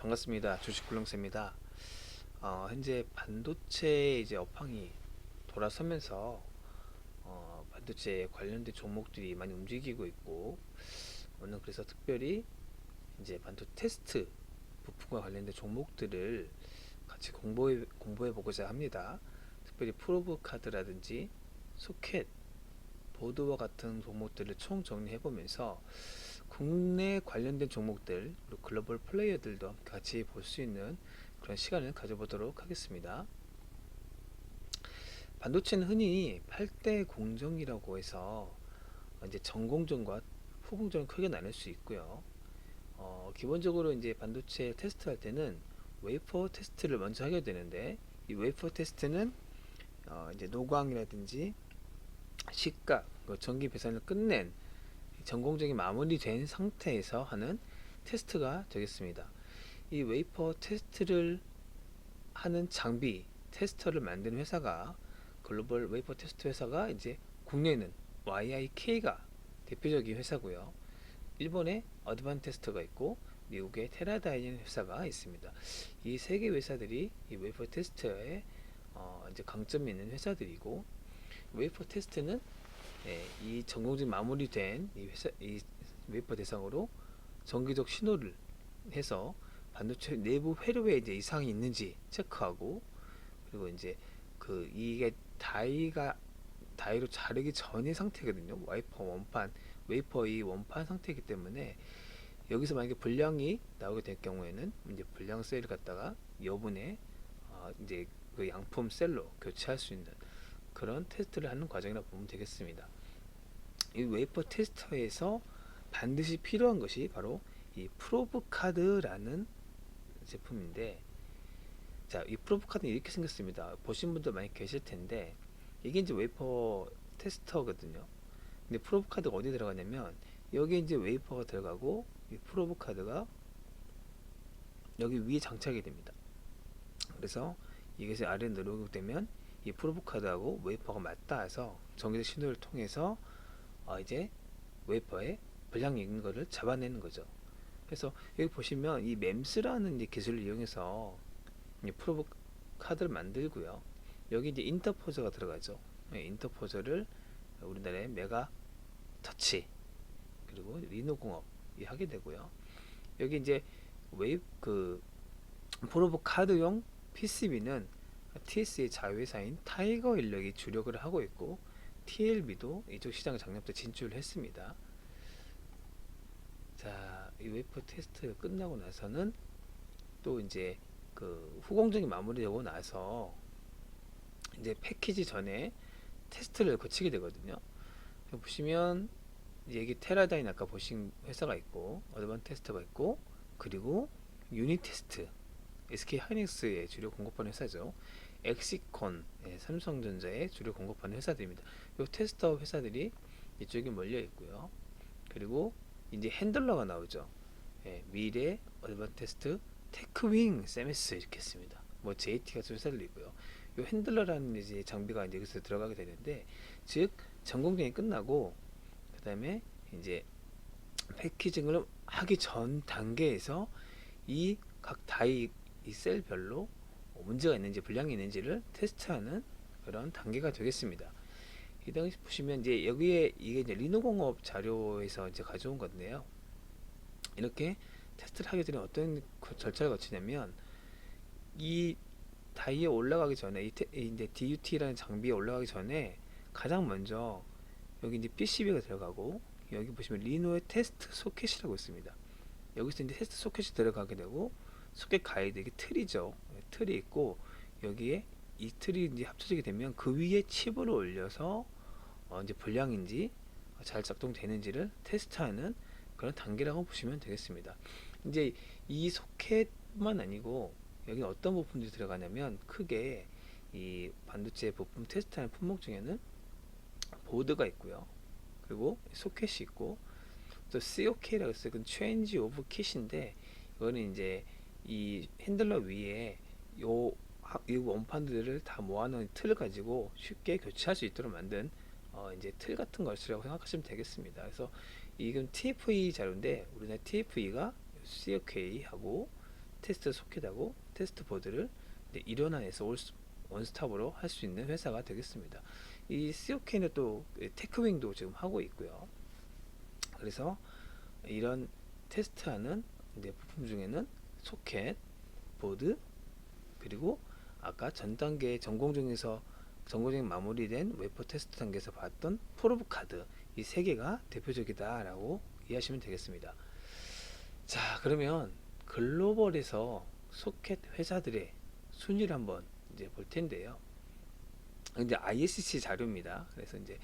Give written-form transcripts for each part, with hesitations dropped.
반갑습니다. 주식 굴렁쇠입니다. 현재 반도체 이제 업황이 돌아서면서 반도체 관련된 종목들이 많이 움직이고 있고, 오늘 그래서 특별히 이제 반도 테스트 부품과 관련된 종목들을 같이 공부해 보고자 합니다. 특별히 프로브 카드라든지 소켓, 보드와 같은 종목들을 총 정리해 보면서 국내 관련된 종목들 그리고 글로벌 플레이어들도 같이 볼 수 있는 그런 시간을 가져보도록 하겠습니다. 반도체는 흔히 8대 공정이라고 해서 이제 전공정과 후공정을 크게 나눌 수 있고요. 기본적으로 이제 반도체 테스트할 때는 웨이퍼 테스트를 먼저 하게 되는데, 이 웨이퍼 테스트는 이제 노광이라든지 식각, 전기 배선을 끝낸 전공정이 마무리된 상태에서 하는 테스트가 되겠습니다. 이 웨이퍼 테스트를 하는 장비 테스터를 만드는 회사가, 글로벌 웨이퍼 테스트 회사가 이제 국내에는 YIK가 대표적인 회사고요. 일본에 어드반테스트가 있고 미국의 테라다이는 회사가 있습니다. 이 세 개 회사들이 이 웨이퍼 테스트에 이제 강점이 있는 회사들이고, 웨이퍼 테스트는 이 전공직 마무리된 이 웨이퍼 대상으로 정기적 신호를 해서 반도체 내부 회로에 이제 이상이 있는지 체크하고, 그리고 이제 이게 다이로 자르기 전의 상태거든요. 웨이퍼 이 원판 상태이기 때문에 여기서 만약에 불량이 나오게 될 경우에는 이제 불량 셀을 갖다가 여분의 이제 그 양품 셀로 교체할 수 있는 그런 테스트를 하는 과정이라고 보면 되겠습니다. 이 웨이퍼 테스터에서 반드시 필요한 것이 바로 이 프로브 카드라는 제품인데, 자, 이 프로브 카드는 이렇게 생겼습니다. 보신 분들 많이 계실 텐데, 이게 이제 웨이퍼 테스터거든요. 근데 프로브 카드가 어디 들어가냐면, 여기 이제 웨이퍼가 들어가고 이 프로브 카드가 여기 위에 장착이 됩니다. 그래서 이것이 아래로 내려오게 되면 이 프로브 카드하고 웨이퍼가 맞닿아 해서 정기적 신호를 통해서 이제 웨이퍼에 불량이 있는 거를 잡아내는 거죠. 그래서 여기 보시면 이 맴스라는 이제 기술을 이용해서 이 프로브 카드를 만들고요. 여기 이제 인터포저가 들어가죠. 인터포저를 우리나라의 메가 터치 그리고 리노공업이 하게 되고요. 여기 이제 프로브 카드용 PCB는 TS의 자회사인 타이거 인력이 주력을 하고 있고, TLB도 이쪽 시장 작년부터 진출을 했습니다. 자, 이 웨이퍼 테스트 끝나고 나서는 또 이제 후공정이 마무리되고 나서 이제 패키지 전에 테스트를 거치게 되거든요. 보시면 여기 테라다인 아까 보신 회사가 있고, 어드반 테스트가 있고, 그리고 유니테스트 SK 하이닉스의 주력 공급하는 회사죠. 엑시콘 삼성전자의 주력 공급하는 회사들입니다. 이 테스터 회사들이 이쪽에 몰려 있고요. 그리고 이제 핸들러가 나오죠. 미래, 어드반테스트, 테크윙, 세미스 이렇게 했습니다. 뭐 JT 같은 회사들이 있고요. 이 핸들러라는 이제 장비가 이제 여기서 들어가게 되는데, 즉 전공정이 끝나고 그 다음에 이제 패키징을 하기 전 단계에서 이 각 다이 이 셀별로 문제가 있는지 불량이 있는지를 테스트하는 그런 단계가 되겠습니다. 이 당시 보시면 이제 여기에 이게 이제 리노공업 자료에서 이제 가져온 건데요. 이렇게 테스트를 하게 되면 어떤 절차를 거치냐면, 이 다이에 올라가기 전에 이제 DUT라는 장비에 올라가기 전에 가장 먼저 여기 이제 PCB가 들어가고, 여기 보시면 리노의 테스트 소켓이라고 있습니다. 여기서 이제 테스트 소켓이 들어가게 되고, 소켓 가이드 이게 틀이죠. 틀이 있고, 여기에 이 틀이 이제 합쳐지게 되면 그 위에 칩을 올려서 이제 불량인지 잘 작동되는지를 테스트하는 그런 단계라고 보시면 되겠습니다. 이제 이 소켓만 아니고 여기 어떤 부품들이 들어가냐면, 크게 이 반도체 부품 테스트하는 품목 중에는 보드가 있고요. 그리고 소켓이 있고, 또 COK라고 해서 그 Change of Kit인데, 이거는 이제 이 핸들러 위에 이 원판들을 다 모아놓은 틀을 가지고 쉽게 교체할 수 있도록 만든 이제 틀 같은 것이라고 생각하시면 되겠습니다. 그래서 이건 TFE 자료인데, 우리나라 TFE가 COK하고 테스트 소켓하고 테스트 보드를 일원화해서 원스톱으로 할 수 있는 회사가 되겠습니다. 이 COK는 또 테크윙도 지금 하고 있고요. 그래서 이런 테스트하는 이제 부품 중에는 소켓, 보드, 그리고 아까 전 단계 전공중에 마무리된 웨퍼 테스트 단계에서 봤던 프로브 카드, 이 세 개가 대표적이다라고 이해하시면 되겠습니다. 자, 그러면 글로벌에서 소켓 회사들의 순위를 한번 이제 볼 텐데요. 이제 ISC 자료입니다. 그래서 이제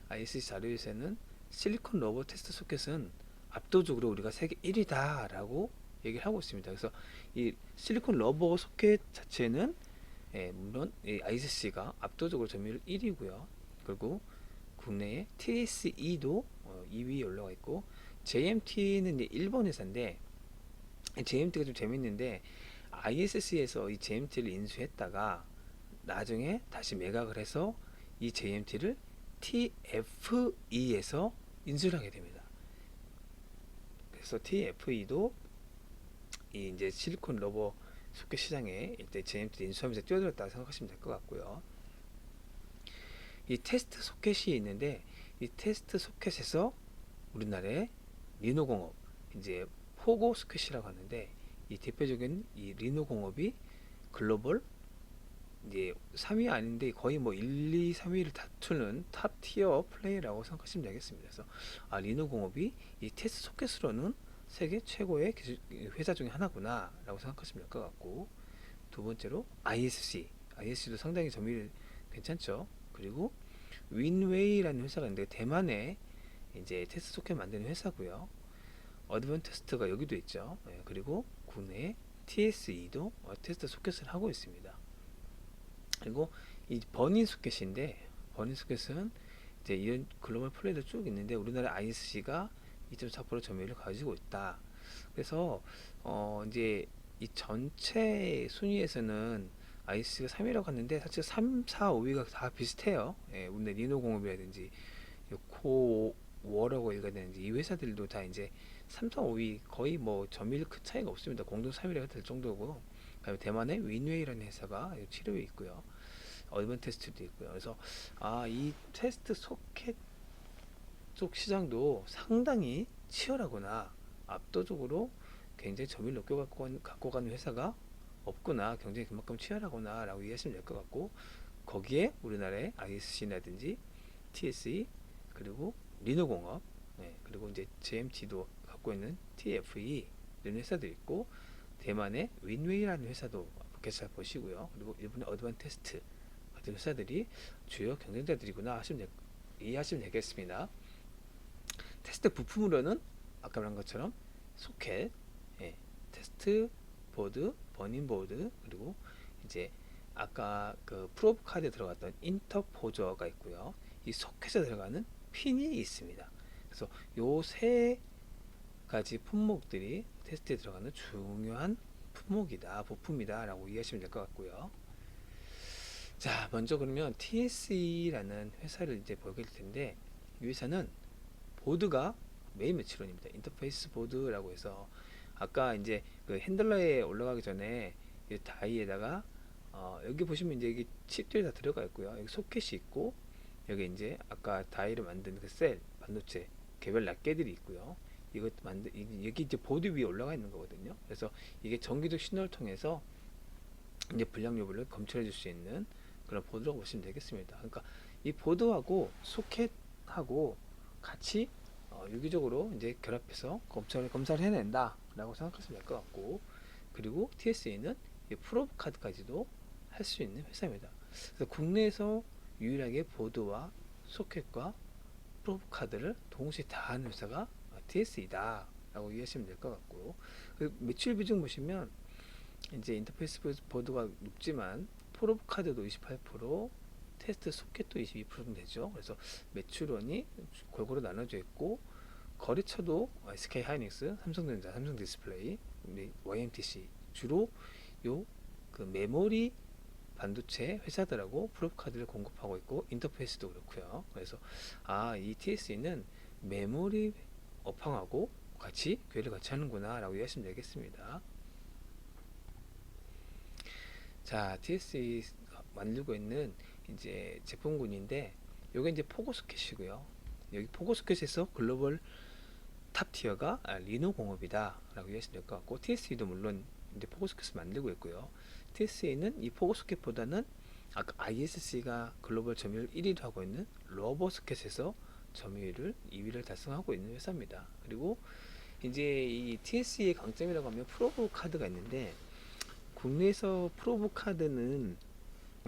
ISC 자료에서는 실리콘 러버 테스트 소켓은 압도적으로 우리가 세계 1위다라고 얘기를 하고 있습니다. 그래서 이 실리콘 러버 소켓 자체는 물론 이 ISC가 압도적으로 점유율 1위고요. 그리고 국내에 TSE도 2위에 올라가 있고, JMT는 이제 일본 회사인데, JMT가 좀 재밌는데 ISC에서 이 JMT를 인수했다가 나중에 다시 매각을 해서 이 JMT를 TFE에서 인수를 하게 됩니다. 그래서 TFE도 이 이제 실리콘 러버 소켓 시장에 이때 JMT 인수하면서 뛰어들었다고 생각하시면 될 것 같고요. 이 테스트 소켓이 있는데 이 테스트 소켓에서 우리나라의 리노공업, 이제 포고 소켓이라고 하는데, 이 대표적인 이 리노공업이 글로벌 이제 3위 아닌데 거의 뭐 1, 2, 3위를 다투는 탑 티어 플레이라고 생각하시면 되겠습니다. 그래서 리노공업이 이 테스트 소켓으로는 세계 최고의 회사 중에 하나구나 라고 생각하시면 될 것 같고, 두 번째로 ISC도 상당히 점유율 괜찮죠. 그리고 윈웨이라는 회사가 있는데 대만에 이제 테스트 소켓 만드는 회사고요. 어드밴 테스트가 여기도 있죠. 그리고 국내 TSE도 테스트 소켓을 하고 있습니다. 그리고 이 버닌 소켓인데, 버닌 소켓은 이제 이런 글로벌 플레이도 쭉 있는데 우리나라 ISC가 2.4% 점유율을 가지고 있다. 그래서 이제 이 전체 순위에서는 ISC가 3위라고 하는데 사실 3, 4, 5위가 다 비슷해요. 우리나라 리노공업이라든지 코워라고 읽어야되는지 이 회사들도 다 이제 3, 4, 5위 거의 뭐 점유율 큰 차이가 없습니다. 공동 3위가 될 정도고, 그다음에 대만의 윈웨이라는 회사가 7위에 있고요. 어드밴 테스트도 있고요. 그래서 이 테스트 소켓 쪽 시장도 상당히 치열하구나, 압도적으로 굉장히 점유율 높게 갖고 가는 회사가 없구나, 경쟁이 그만큼 치열하구나 라고 이해하시면 될 것 같고, 거기에 우리나라의 ISC라든지 TSE, 그리고 리노공업, 그리고 이제 JMT도 갖고 있는 TFE 이런 회사도 있고, 대만의 윈웨이라는 회사도 잘 보시고요. 그리고 일본의 어드밴 테스트 같은 회사들이 주요 경쟁자들이구나 이해하시면 되겠습니다. 테스트 부품으로는 아까 말한 것처럼 소켓, 테스트 보드, 버닝 보드, 그리고 이제 아까 그 프로브 카드에 들어갔던 인터포저가 있고요. 이 소켓에 들어가는 핀이 있습니다. 그래서 요 세 가지 품목들이 테스트에 들어가는 중요한 부품이다 라고 이해하시면 될 것 같고요. 자, 먼저 그러면 TSE라는 회사를 이제 보게 될 텐데, 이 회사는 보드가 메인 매출원입니다. 인터페이스 보드라고 해서 아까 이제 그 핸들러에 올라가기 전에 이 다이에다가 여기 보시면 이제 여기 칩들이 다 들어가 있고요. 여기 소켓이 있고, 여기 이제 아까 다이를 만든 그 셀 반도체 개별 낱개들이 있고요. 여기 이제 보드 위에 올라가 있는 거거든요. 그래서 이게 전기적 신호를 통해서 이제 불량 여부를 검출해 줄 수 있는 그런 보드라고 보시면 되겠습니다. 그러니까 이 보드하고 소켓하고 같이 유기적으로 이제 결합해서 검사를 해낸다라고 생각하시면 될 것 같고, 그리고 TSA는 프로브 카드까지도 할 수 있는 회사입니다. 그래서 국내에서 유일하게 보드와 소켓과 프로브 카드를 동시에 다 하는 회사가 TSA다라고 이해하시면 될 것 같고, 매출 비중 보시면 이제 인터페이스 보드가 높지만 프로브 카드도 28%, 테스트 소켓도 22% 정도 되죠. 그래서 매출원이 골고루 나눠져 있고, 거래처도 SK 하이닉스, 삼성전자, 삼성 디스플레이, YMTC 주로 요 그 메모리 반도체 회사들하고 프로브 카드를 공급하고 있고, 인터페이스도 그렇고요. 그래서 이 TSE는 메모리 업황하고 같이 교회를 같이 하는구나 라고 이해하시면 되겠습니다. 자, TSE 만들고 있는 이제 제품군인데, 요게 이제 포고 소켓이고요. 여기 포고 소켓에서 글로벌 탑 티어가 리노공업이다 라고 이해하시면 될 것 같고, TSE도 물론 이제 포고 소켓을 만들고 있고요. TSE는 이 포고 소켓보다는 아까 ISC가 글로벌 점유율 1위를 하고 있는 로버 소켓에서 점유율을 2위를 달성하고 있는 회사입니다. 그리고 이제 이 TSE의 강점이라고 하면 프로브 카드가 있는데, 국내에서 프로브 카드는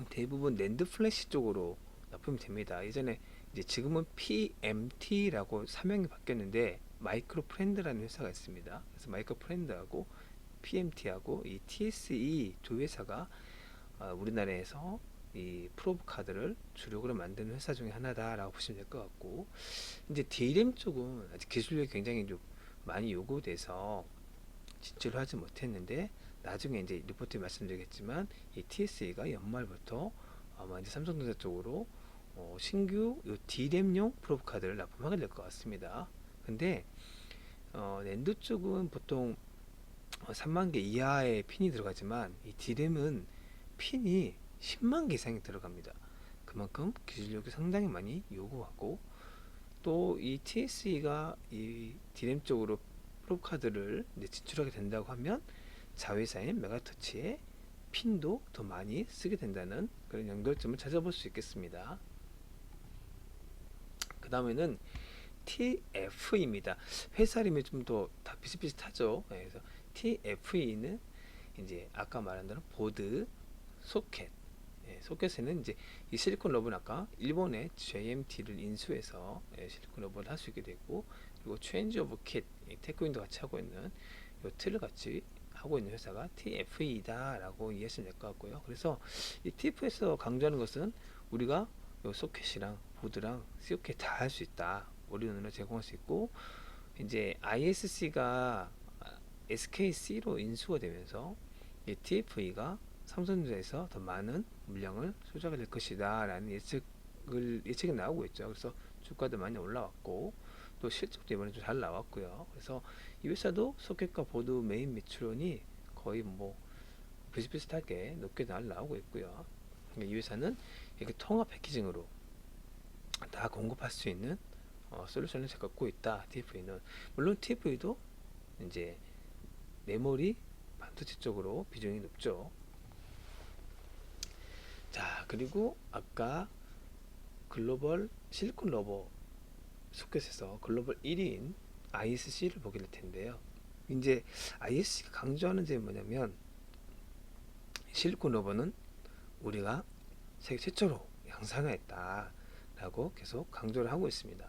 대부분 낸드 플래시 쪽으로 납품이 됩니다. 예전에 이제 지금은 PMT라고 사명이 바뀌었는데, 마이크로 프렌드라는 회사가 있습니다. 그래서 마이크로 프렌드하고 PMT하고 이 TSE 두 회사가 우리나라에서 이 프로브 카드를 주력으로 만드는 회사 중에 하나다라고 보시면 될 것 같고, 이제 D램 쪽은 아직 기술력이 굉장히 좀 많이 요구돼서 진출을 하지 못했는데, 나중에 이제 리포트에 말씀드리겠지만 이 TSE가 연말부터 아마 이제 삼성전자 쪽으로 신규 요 D램용 프로브 카드를 납품하게 될 것 같습니다. 근데 낸드 쪽은 보통 3만 개 이하의 핀이 들어가지만, 이 D램은 핀이 10만 개 이상이 들어갑니다. 그만큼 기술력이 상당히 많이 요구하고, 또 이 TSE가 이 D램 쪽으로 프로브 카드를 이제 진출하게 된다고 하면 자회사인 메가터치의 핀도 더 많이 쓰게 된다는 그런 연결점을 찾아볼 수 있겠습니다. 그 다음에는 TFE입니다. 회사 이름이 좀 더 다 비슷비슷하죠. 그래서 TFE는 이제 아까 말한 대로 보드, 소켓. 소켓에는 이제 이 실리콘 러브는 아까 일본의 JMT를 인수해서 실리콘 러브를 할 수 있게 되고, 그리고 체인지 오브 킷, 테크윈도 같이 하고 있는 요 틀을 같이 하고 있는 회사가 TFE다라고 이해하시면 될 것 같고요. 그래서 이 TF에서 강조하는 것은 우리가 요 소켓이랑 보드랑 COK 다 할 수 있다. 올인원을 제공할 수 있고, 이제 ISC가 SKC로 인수가 되면서 이 TFE가 삼성전자에서 더 많은 물량을 소유하게 될 것이다 라는 예측이 나오고 있죠. 그래서 주가도 많이 올라왔고, 또 실적도 이번에 좀 잘 나왔고요. 그래서 이 회사도 소켓과 보드 메인 매출원이 거의 뭐 비슷비슷하게 높게 잘 나오고 있고요. 이 회사는 이렇게 통합 패키징으로 다 공급할 수 있는 솔루션을 잘 갖고 있다. TFE는 물론 TFE도 이제 메모리 반도체 쪽으로 비중이 높죠. 자, 그리고 아까 글로벌 실리콘 러버 소켓에서 글로벌 1위인 ISC를 보게 될 텐데요. 이제 ISC가 강조하는 점이 뭐냐면, 실리콘 러버는 우리가 세계 최초로 양산화했다 라고 계속 강조를 하고 있습니다.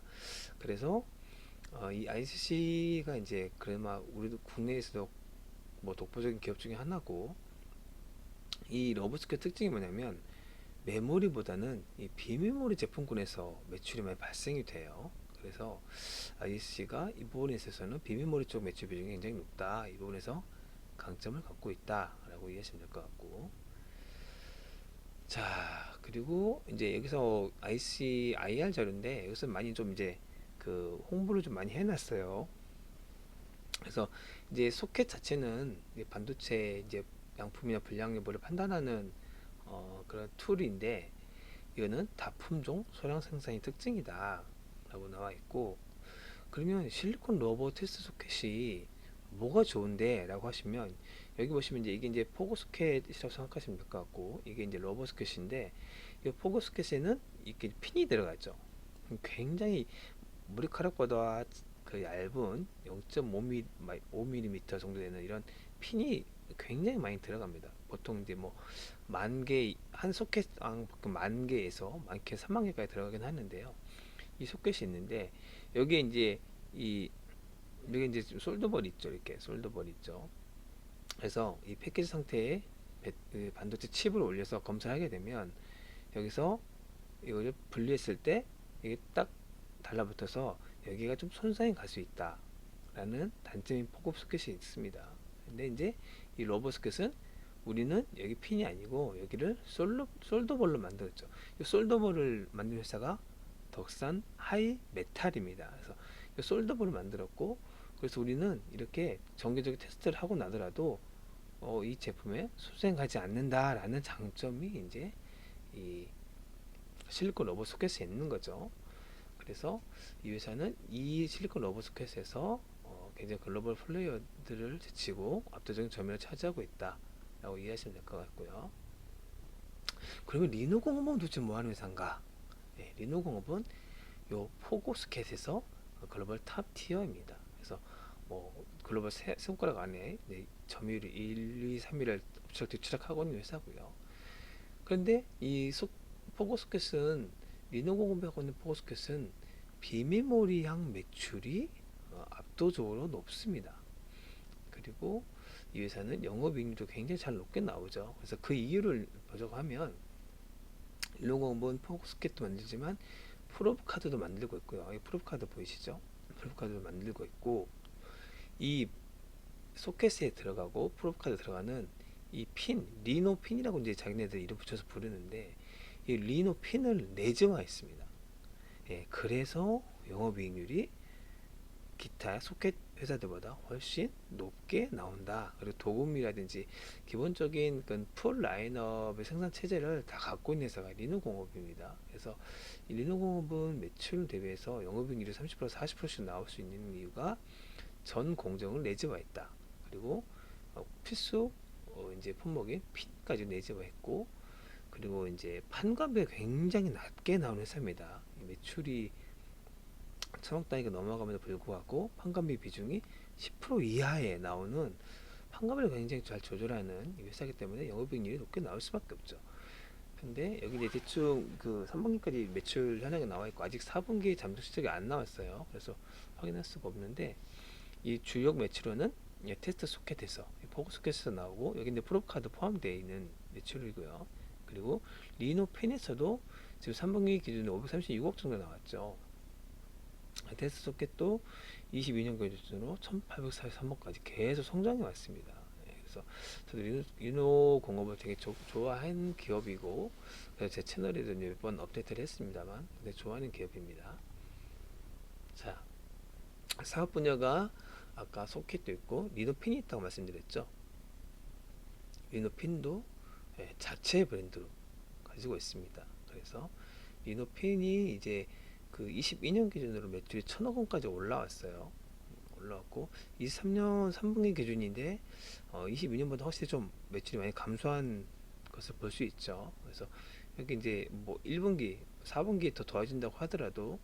그래서 이 ISC가 이제 그나마 우리도 국내에서도 뭐 독보적인 기업 중에 하나고, 이 러버스켓 특징이 뭐냐면 메모리보다는 이 비메모리 제품군에서 매출이 많이 발생이 돼요. 그래서 ISC가 이 부분에 있어서는 비메모리 쪽 매출 비중이 굉장히 높다. 이 부분에서 강점을 갖고 있다라고 이해하시면 될 것 같고, 자, 그리고 이제 여기서 IC IR 자료인데, 여기서 많이 좀 이제 그 홍보를 좀 많이 해놨어요. 그래서 이제 소켓 자체는 이제 반도체 이제 양품이나 불량 여부를 판단하는 그런 툴인데, 이거는 다품종 소량 생산이 특징이다 라고 나와 있고, 그러면 실리콘 러버 테스트 소켓이 뭐가 좋은데 라고 하시면, 여기 보시면 이제 이게 이제 포고 소켓이라고 생각하시면 될 것 같고, 이게 이제 러버 소켓인데, 이 포고 소켓에는 이렇게 핀이 들어가죠. 굉장히 머리카락보다 그 얇은 0.5mm 정도 되는 이런 핀이 굉장히 많이 들어갑니다. 보통 이제 뭐 만 개, 한 소켓당 만 개에서 많게 3만 개까지 들어가긴 하는데요. 이 소켓이 있는데, 여기에 이제 이 여기 이제 솔더벌 있죠. 이렇게 솔더벌 있죠. 그래서 이 패키지 상태에 그 반도체 칩을 올려서 검사하게 되면, 여기서 이거를 분리했을 때 이게 딱 달라붙어서 여기가 좀 손상이 갈 수 있다 라는 단점인 포급 소켓이 있습니다. 근데 이제 이 러버 소켓은 우리는 여기 핀이 아니고 여기를 솔더볼로 만들었죠. 이 솔더볼을 만든 회사가 덕산 하이 메탈입니다. 그래서 솔더볼을 만들었고, 그래서 우리는 이렇게 정기적인 테스트를 하고 나더라도 이 제품에 수생하지 않는다라는 장점이 이제 이 실리콘 러버 소켓에 있는 거죠. 그래서 이 회사는 이 실리콘 러버 소켓에서 굉장히 글로벌 플레이어들을 제치고 압도적인 점유율을 차지하고 있다라고 이해하시면 될 것 같고요. 그러면 리노공업은 도대체 뭐하는 회사인가? 네, 리노공업은 요 포고스켓에서 글로벌 탑 티어입니다. 그래서 뭐 글로벌 세 손가락 안에 점유율이 1, 2, 3위를 뒤치락하고 있는 회사고요. 그런데 이 포고스켓은 리노공업에 하고 있는 포고스켓은 비메모리향 매출이 압도적으로 높습니다. 그리고 이 회사는 영업이익률도 굉장히 잘 높게 나오죠. 그래서 그 이유를 보자고 하면 리노공업은 포고스켓도 만들지만 프로브 카드도 만들고 있고요. 이 프로브 카드 보이시죠? 프로브 카드도 만들고 있고 이 소켓에 들어가고 프로브 카드 들어가는 이 핀, 리노 핀이라고 이제 자기네들 이름 붙여서 부르는데 이 리노 핀을 내재화했습니다. 예, 그래서 영업이익률이 기타 소켓 회사들보다 훨씬 높게 나온다. 그리고 도금이라든지 기본적인 풀 라인업의 생산 체제를 다 갖고 있는 회사가 리노공업입니다. 그래서 이 리노공업은 매출 대비해서 영업이익률이 30% 40%씩 나올 수 있는 이유가 전 공정을 내재화했다. 그리고 필수 이제 품목인 핀까지 내재화했고, 그리고 이제 판관비가 굉장히 낮게 나오는 회사입니다. 매출이 천억 단위가 넘어감에도 불구하고 판관비 비중이 10% 이하에 나오는 판관비를 굉장히 잘 조절하는 회사이기 때문에 영업이익률이 높게 나올 수밖에 없죠. 근데 여기 이제 대충 그 3분기까지 매출 현황이 나와 있고 아직 4분기 잠정 실적이 안 나왔어요. 그래서 확인할 수가 없는데 이 주력 매출원은 테스트 소켓에서 포고 소켓에서 나오고 여기 이제 프로브 카드 포함되어 있는 매출이고요. 그리고 리노 펜에서도 지금 3분기 기준으로 536억 정도 나왔죠. 테스트 소켓도 22년 기준으로 1843억까지 계속 성장해 왔습니다. 그래서 저도 리노 공업을 되게 좋아하는 기업이고 그래서 제 채널에도 몇 번 업데이트를 했습니다만 근데 좋아하는 기업입니다. 자, 사업 분야가 아까 소켓도 있고 리노핀이 있다고 말씀드렸죠. 리노핀도 자체 브랜드로 가지고 있습니다. 그래서 리노핀이 이제 그 22년 기준으로 매출이 1,000억 원까지 올라왔어요. 올라왔고 23년 3분기 기준인데 22년보다 확실히 좀 매출이 많이 감소한 것을 볼 수 있죠. 그래서 여기 이제 뭐 1분기, 4분기에 더 좋아진다고 하더라도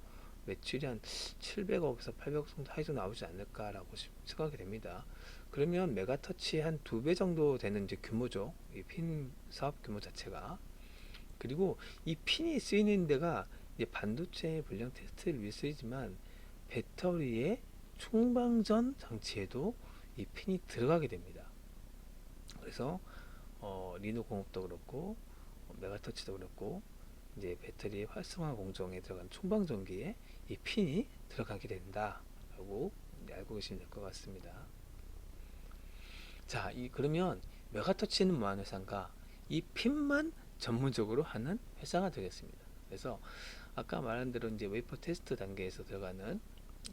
매출이 한 700억에서 800억 정도 하이도 나오지 않을까라고 생각이 됩니다. 그러면 메가터치 한 2배 정도 되는 이제 규모죠. 이 핀 사업 규모 자체가. 그리고 이 핀이 쓰이는 데가 이제 반도체 불량 테스트를 위해 쓰이지만 배터리의 충방전 장치에도 이 핀이 들어가게 됩니다. 그래서 리노 공업도 그렇고 메가터치도 그렇고 이제 배터리 활성화 공정에 들어간 충방전기에 이 핀이 들어가게 된다라고 알고 계시면 될 것 같습니다. 자, 그러면 메가터치는 뭐하는 회사인가? 이 핀만 전문적으로 하는 회사가 되겠습니다. 그래서 아까 말한 대로 이제 웨이퍼 테스트 단계에서 들어가는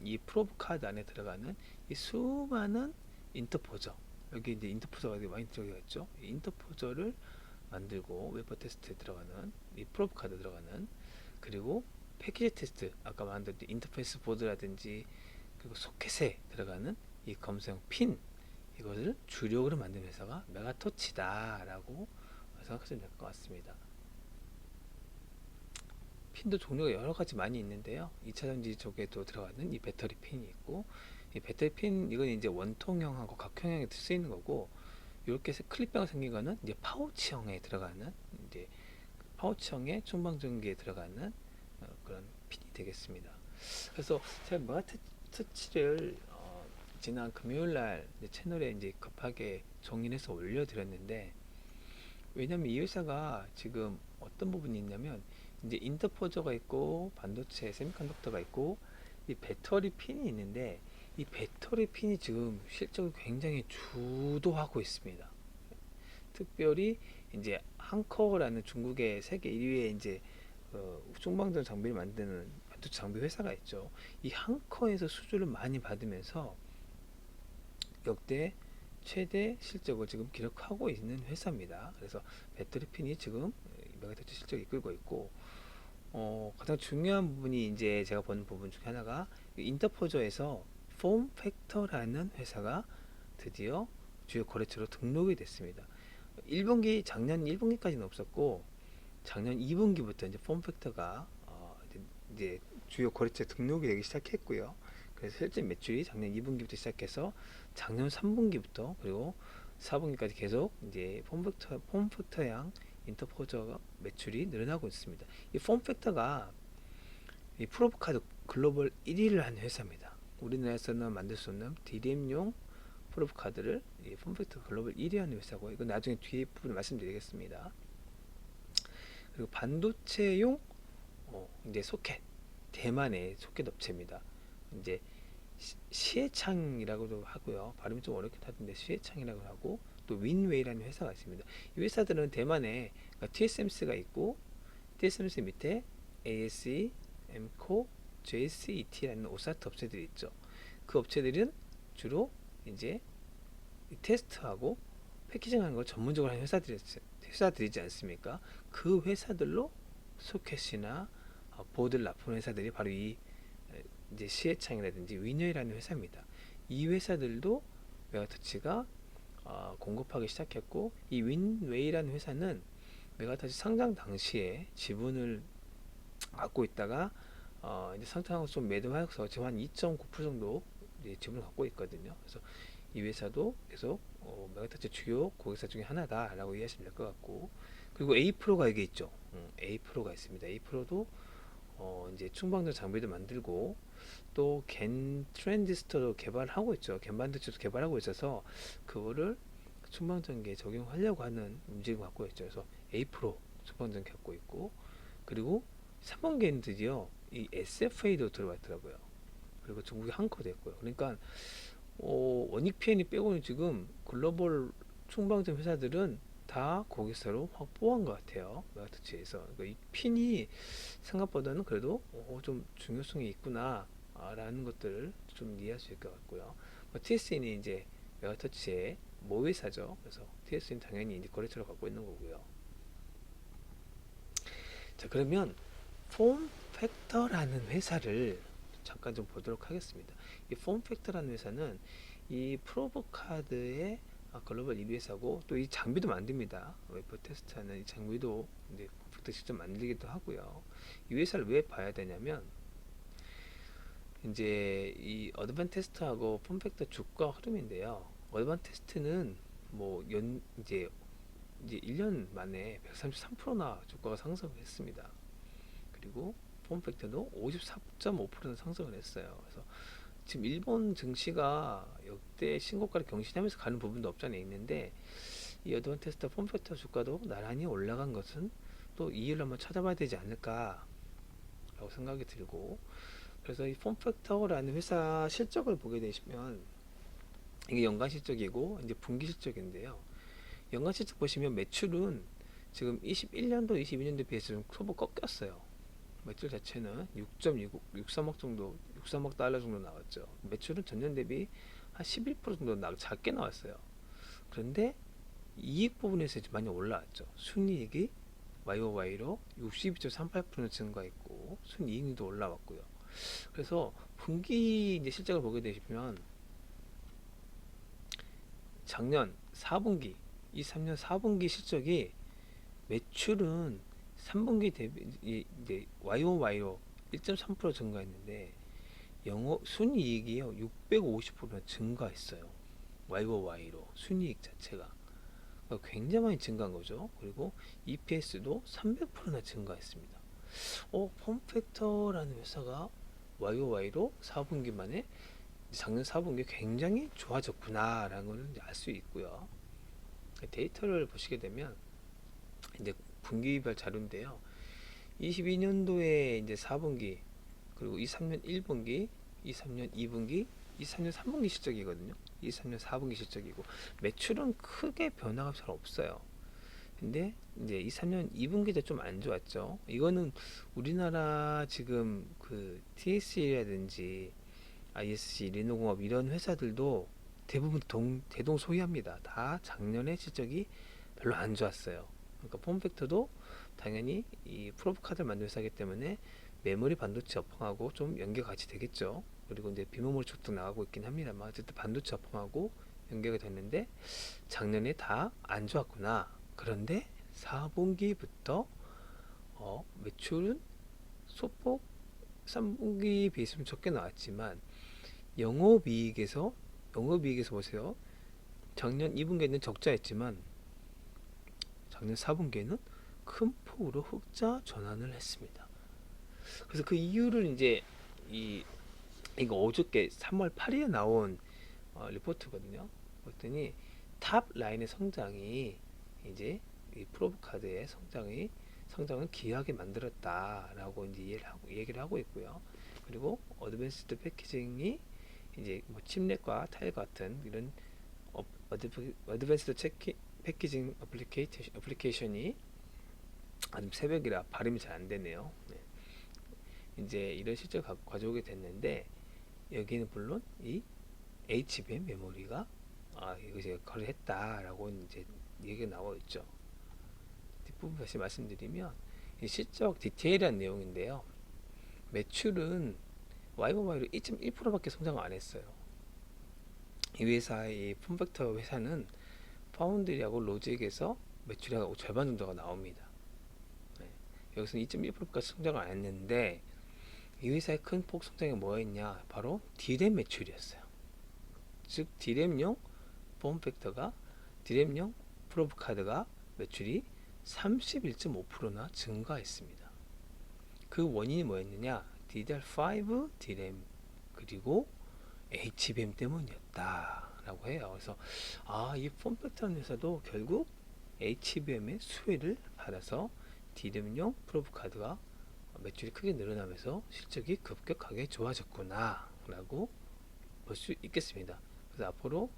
이 프로브 카드 안에 들어가는 이 수많은 인터포저, 여기 이제 인터포저가 많이 들어가 있죠. 이 인터포저를 만들고 웨이퍼 테스트에 들어가는 이 프로브 카드 들어가는, 그리고 패키지 테스트 아까 말한 대로 인터페이스 보드라든지 그리고 소켓에 들어가는 이 검사용 핀, 이것을 주력으로 만든 회사가 메가터치다라고 생각하시면 될 것 같습니다. 핀도 종류가 여러 가지 많이 있는데요. 2차 전지 쪽에도 들어가는 이 배터리 핀이 있고, 이 배터리 핀 이건 이제 원통형하고 각형형에 쓰이는 거고, 이렇게 클립병 생긴 거는 이제 파우치형에 들어가는 이제 파우치형의 충방전기에 들어가는 그런 핀이 되겠습니다. 그래서 제가 메가터치를 지난 금요일 날 채널에 이제 급하게 정리해서 올려드렸는데, 왜냐면 이 회사가 지금 어떤 부분이 있냐면 이제 인터포저가 있고 반도체 세미컨덕터가 있고 이 배터리 핀이 있는데 이 배터리 핀이 지금 실적을 굉장히 주도하고 있습니다. 특별히 이제 한커라는 중국의 세계 1위의 이제 중방전 장비를 만드는 반도체 장비 회사가 있죠. 이 한커에서 수주를 많이 받으면서 역대 최대 실적을 지금 기록하고 있는 회사입니다. 그래서 배터리핀이 지금 메가터치 실적을 이끌고 있고, 가장 중요한 부분이 이제 제가 보는 부분 중에 하나가 인터포저에서 폼팩터라는 회사가 드디어 주요 거래처로 등록이 됐습니다. 1분기 작년 1분기까지는 없었고 작년 2분기부터 이제 폼팩터가 이제 주요 거래처에 등록이 되기 시작했고요. 그래서 실제 매출이 작년 2분기부터 시작해서 작년 3분기부터 그리고 4분기까지 계속 이제 폼팩터양 인터포저 매출이 늘어나고 있습니다. 이 폼팩터가 이 프로브카드 글로벌 1위를 한 회사입니다. 우리나라에서는 만들 수 없는 DRAM용 프로브카드를 이 폼팩터 글로벌 1위 하는 회사고, 이건 나중에 뒤에 부분을 말씀드리겠습니다. 그리고 반도체용 이제 소켓, 대만의 소켓 업체입니다. 이제 시해창이라고도 하고요. 발음이 좀 어렵긴 하던데 시해창이라고 하고, 또 윈웨이라는 회사가 있습니다. 이 회사들은 대만에 그러니까 TSMC가 있고, TSMC 밑에 ASE, 엠코, JCET라는 오사트 업체들이 있죠. 그 업체들은 주로 이제 테스트하고 패키징하는 걸 전문적으로 하는 회사들이지 않습니까? 그 회사들로 소켓이나 보드를 납품하는 회사들이 바로 이 이제 시해창이라든지 윈웨이라는 회사입니다. 이 회사들도 메가터치가 공급하기 시작했고, 이 윈웨이라는 회사는 메가터치 상장 당시에 지분을 갖고 있다가 이제 상장하고 좀 매도해서 지금 한 2.9% 정도 지분을 갖고 있거든요. 그래서 이 회사도 계속 메가터치 주요 고객사 중에 하나다라고 이해하시면 될 것 같고, 그리고 A 프로가 이게 있죠. A 프로가 있습니다. A 프로도 이제 충방전 장비도 만들고 또 겐 트랜지스터도 개발하고 있죠. 겐 반도체도 개발하고 있어서 그거를 충방전기에 적용하려고 하는 움직임을 갖고 있죠. 그래서 A 프로 충방전기 갖고 있고, 그리고 3번기에는 드디어 이 SFA도 들어왔더라고요. 그리고 중국이 한커도 했고요. 그러니까 원익 PN이 빼고는 지금 글로벌 충방전 회사들은 다 고객사로 확보한 것 같아요. 메가터치에서. 그러니까 이 핀이 생각보다는 그래도 좀 중요성이 있구나 라는 것들을 좀 이해할 수 있을 것 같고요. TSN이 이제 메가터치의 모회사죠. 그래서 TSN 당연히 이제 거래처를 갖고 있는 거고요. 자, 그러면 폼팩터라는 회사를 잠깐 좀 보도록 하겠습니다. 이 폼팩터라는 회사는 이 프로브카드의 글로벌 1위 회사고, 또 이 장비도 만듭니다. 웨퍼 테스트하는 이 장비도 이제 폼팩터 직접 만들기도 하고요. 이 회사를 왜 봐야 되냐면, 이제 이 어드밴 테스트하고 폼팩터 주가 흐름인데요. 어드밴 테스트는 이제 1년 만에 133%나 주가가 상승을 했습니다. 그리고 폼팩터도 54.5%나 상승을 했어요. 그래서 지금 일본 증시가 역대 신고가를 경신하면서 가는 부분도 없지 않아 있는데, 이 어드밴티스트 폼팩터 주가도 나란히 올라간 것은 또 이유를 한번 찾아봐야 되지 않을까 라고 생각이 들고, 그래서 이 폼팩터라는 회사 실적을 보게 되시면 이게 연간 실적이고 이제 분기 실적인데요. 연간 실적 보시면 매출은 지금 21년도 22년도 비해서 좀 소폭 꺾였어요. 매출 자체는 6.63억 정도, 63억 달러 정도 나왔죠. 매출은 전년 대비 한 11% 정도 작게 나왔어요. 그런데 이익 부분에서 이제 많이 올라왔죠. 순이익이 YOY로 62.38% 증가했고, 순이익도 올라왔고요. 그래서 분기 이제 실적을 보게 되시면 작년 4분기, 23년 4분기 실적이 매출은 3분기 대비 이제 YOY로 1.3% 증가했는데 순이익이요 650%나 증가했어요. YOY로 순이익 자체가 굉장히 많이 증가한 거죠. 그리고 EPS도 300%나 증가했습니다. 폼팩터라는 회사가 YOY로 4분기 만에 작년 4분기 굉장히 좋아졌구나라는 것을 알 수 있고요. 데이터를 보시게 되면 이제 분기별 자료인데요. 22년도에 이제 4분기, 그리고 23년 1분기, 23년 2분기, 23년 3분기 실적이거든요. 23년 4분기 실적이고, 매출은 크게 변화가 잘 없어요. 근데 이제 23년 2분기도 좀 안 좋았죠. 이거는 우리나라 지금 그 TS라든지 ISC, 리노공업 이런 회사들도 대부분 대동소이합니다. 다 작년에 실적이 별로 안 좋았어요. 그러니까 폼팩터도 당연히 이 프로브 카드를 만든 회사이기 때문에 메모리 반도체 업황하고 좀 연계가 같이 되겠죠. 그리고 이제 비메모리 쪽도 나가고 있긴 합니다만 어쨌든 반도체 업황하고 연계가 됐는데 작년에 다 안 좋았구나. 그런데 4분기부터 매출은 소폭 3분기 비해서는 적게 나왔지만 영업이익에서 보세요. 작년 2분기에는 적자였지만 작년 4분기에는 큰 폭으로 흑자 전환을 했습니다. 그래서 그 이유를 이제 이거 어저께 3월 8일에 나온 리포트거든요. 그랬더니 탑 라인의 성장이 이제 이 프로브 카드의 성장을 기하게 만들었다라고 이제 얘기를 하고 있고요. 그리고 어드밴스드 패키징이 이제 뭐 칩넷과 타일 같은 이런 어드밴스드 패키징 애플리케이션이 아직 새벽이라 발음이 잘 안 되네요. 네. 이제 이런 실적을 가져오게 됐는데 여기는 물론 이 HBM 메모리가 이것이 역할을 했다라고 이제 얘기가 나와 있죠. 뒷부분 다시 말씀드리면 이 실적 디테일한 내용인데요. 매출은 YoY로 2.1%밖에 성장을 안 했어요. 이 회사의 폼팩터 회사는 파운드리하고 로직에서 매출이 절반 정도가 나옵니다. 네. 여기서 2.1%까지 성장을 안 했는데 이 회사의 큰 폭 성장이 뭐였냐? 바로 D램 매출이었어요. 즉 D램용 폼팩터가 D램용 프로브 카드가 매출이 31.5%나 증가했습니다. 그 원인이 뭐였느냐? DDR5 D램 그리고 HBM 때문이었다라고 해요. 그래서 이 폼팩터는 회사도 결국 HBM의 수혜를 받아서 D램용 프로브 카드가 매출이 크게 늘어나면서 실적이 급격하게 좋아졌구나라고 볼 수 있겠습니다. 그래서 앞으로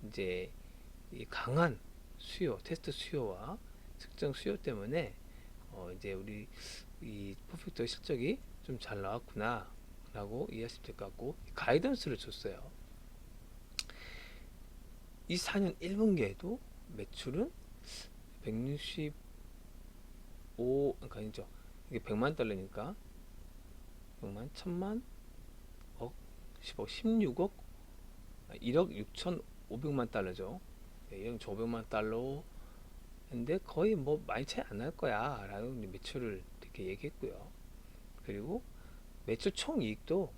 이제 이 강한 수요, 테스트 수요와 특정 수요 때문에 이제 우리 이 퍼펙트의 실적이 좀 잘 나왔구나라고 이해하시면 될 것 같고 가이던스를 줬어요. 24년 1분기에도 매출은 165, 그러니까 아니죠. 이게 100만 달러니까 100만, 1000만, 억, 10억, 16억, 1억 6,500만 달러죠. 1억 500만 달러 근데 거의 뭐 많이 차이 안 날 거야 라는 매출을 이렇게 얘기했고요. 그리고 매출 총이익도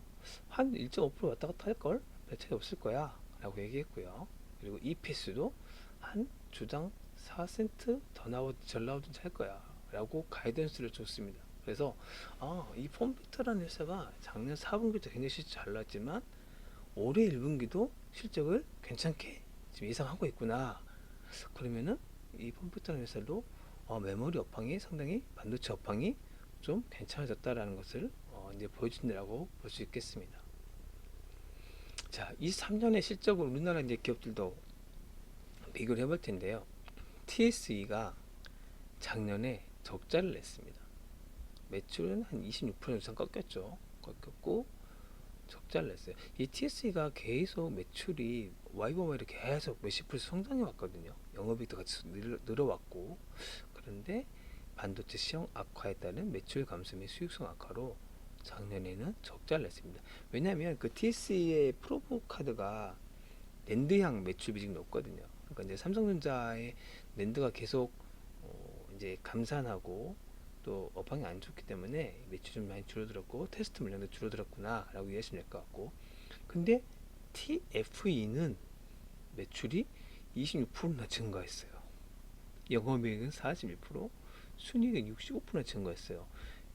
한 1.5% 왔다 갔다 할걸? 별 차이 없을 거야 라고 얘기했고요. 그리고 EPS도 한 주당 4센트 덜 나오든지 할 거야 라고 가이던스를 줬습니다. 그래서 이 폼팩터라는 회사가 작년 4분기도 굉장히 실적 잘 나왔지만 올해 1분기도 실적을 괜찮게 지금 예상하고 있구나. 그러면은 이 폼팩터라는 회사도 메모리 업황이 상당히 반도체 업황이 좀 괜찮아졌다라는 것을 이제 보여준다고 볼 수 있겠습니다. 자, 이 3년의 실적을 우리나라 이제 기업들도 비교를 해볼 텐데요. TSE가 작년에 적자를 냈습니다. 매출은 한 26% 이상 꺾였죠. 꺾였고 적자를 냈어요. 이 TSE가 계속 매출이 YoY로 계속 몇십 % 성장해 왔거든요. 영업이익도 같이 늘어왔고 그런데 반도체 시장 악화에 따른 매출 감소 및 수익성 악화로 작년에는 적자를 냈습니다. 왜냐하면 그 TSE의 프로브 카드가 낸드향 매출 비중이 높거든요. 그러니까 이제 삼성전자의 낸드가 계속 이제 감산하고 또 업황이 안 좋기 때문에 매출이 좀 많이 줄어들었고 테스트 물량도 줄어들었구나 라고 이해하시면 될 것 같고 근데 TFE는 매출이 26%나 증가했어요. 영업이익은 41%, 순이익은 65%나 증가했어요.